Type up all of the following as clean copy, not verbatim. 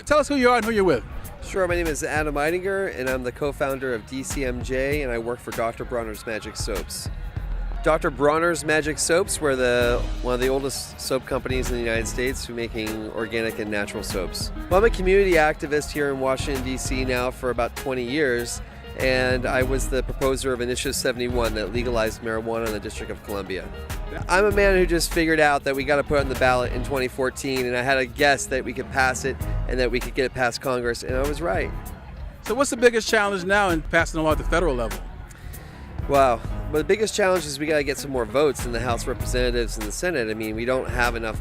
Tell us who you are and who you're with. Sure, my name is Adam Eidinger, and I'm the co-founder of Dcmj, and I work for Dr. Bronner's Magic Soaps. Dr. Bronner's Magic Soaps, we're one of the oldest soap companies in the United States who making organic and natural soaps. Well, I'm a community activist here in Washington, D.C. now for about 20 years, and I was the proposer of Initiative 71 that legalized marijuana in the District of Columbia. I'm a man who just figured out that we got to put it on the ballot in 2014, and I had a guess that we could pass it and that we could get it past Congress, and I was right. So what's the biggest challenge now in passing a law at the federal level? Wow. Well, the biggest challenge is we got to get some more votes in the House of Representatives and the Senate. I mean, we don't have enough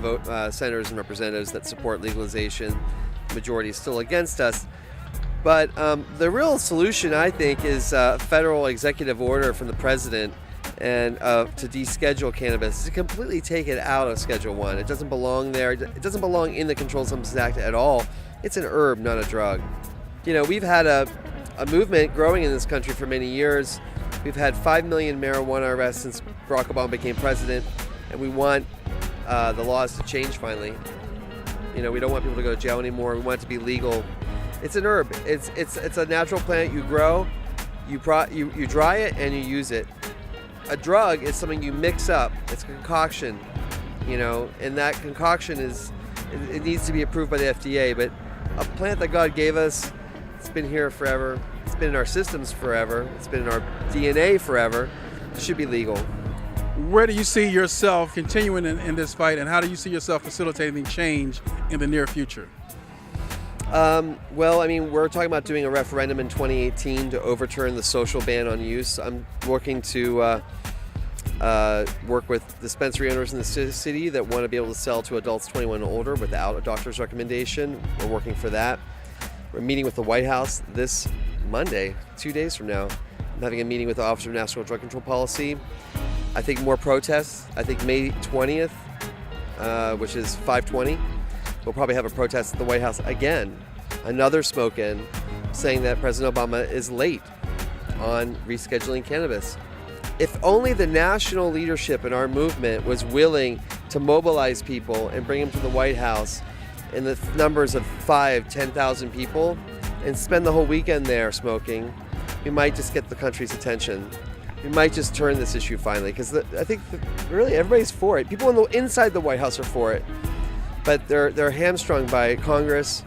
senators and representatives that support legalization. The majority is still against us. But the real solution, I think, is a federal executive order from the president and to deschedule cannabis, to completely take it out of Schedule 1. It doesn't belong there. It doesn't belong in the Controlled Substances Act at all. It's an herb, not a drug. You know, we've had a movement growing in this country for many years. We've had 5 million marijuana arrests since Barack Obama became president, and we want the laws to change finally. You know, we don't want people to go to jail anymore. We want it to be legal. It's an herb. It's a natural plant you grow, you dry it, and you use it. A drug is something you mix up. It's a concoction, you know, and that concoction it needs to be approved by the FDA. But a plant that God gave us, it's been here forever. It's been in our systems forever. It's been in our DNA forever. It should be legal. Where do you see yourself continuing in this fight, and how do you see yourself facilitating change in the near future? Well, I mean, we're talking about doing a referendum in 2018 to overturn the social ban on use. I'm working to work with dispensary owners in the city that want to be able to sell to adults 21 and older without a doctor's recommendation. We're working for that. We're meeting with the White House this Monday, 2 days from now. I'm having a meeting with the Office of National Drug Control Policy. I think more protests. I think May 20th, which is 5/20, we'll probably have a protest at the White House again. Another smoke-in saying that President Obama is late on rescheduling cannabis. If only the national leadership in our movement was willing to mobilize people and bring them to the White House in the numbers of 5,000, 10,000 people and spend the whole weekend there smoking, we might just get the country's attention. We might just turn this issue finally, because I think really everybody's for it. People inside the White House are for it, but they're hamstrung by Congress,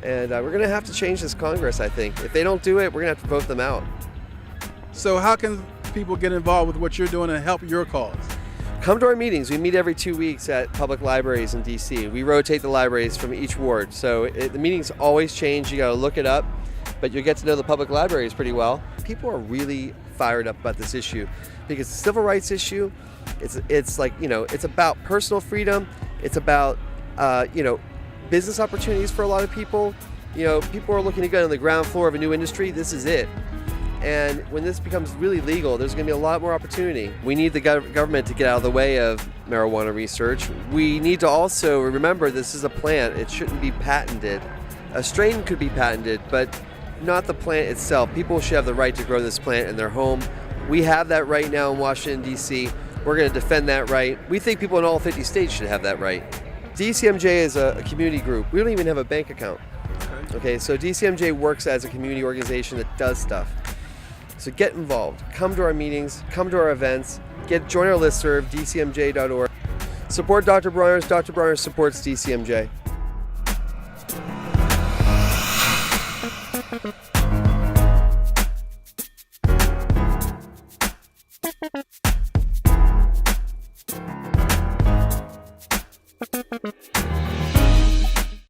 and we're going to have to change this Congress, I think. If they don't do it, we're going to have to vote them out. So how can people get involved with what you're doing and help your cause? Come to our meetings. We meet every 2 weeks at public libraries in D.C. We rotate the libraries from each ward, so the meetings always change. You got to look it up, but you'll get to know the public libraries pretty well. People are really fired up about this issue because it's a civil rights issue. It's like, you know, it's about personal freedom. It's about business opportunities for a lot of people. You know, people are looking to get on the ground floor of a new industry. This is it. And when this becomes really legal, there's going to be a lot more opportunity. We need the government to get out of the way of marijuana research. We need to also remember this is a plant. It shouldn't be patented. A strain could be patented, but not the plant itself. People should have the right to grow this plant in their home. We have that right now in Washington, D.C. We're going to defend that right. We think people in all 50 states should have that right. Dcmj is a community group. We don't even have a bank account. Okay, so Dcmj works as a community organization that does stuff. So get involved. Come to our meetings. Come to our events. Join our listserv, dcmj.org. Support Dr. Bronner's. Dr. Bronner supports Dcmj.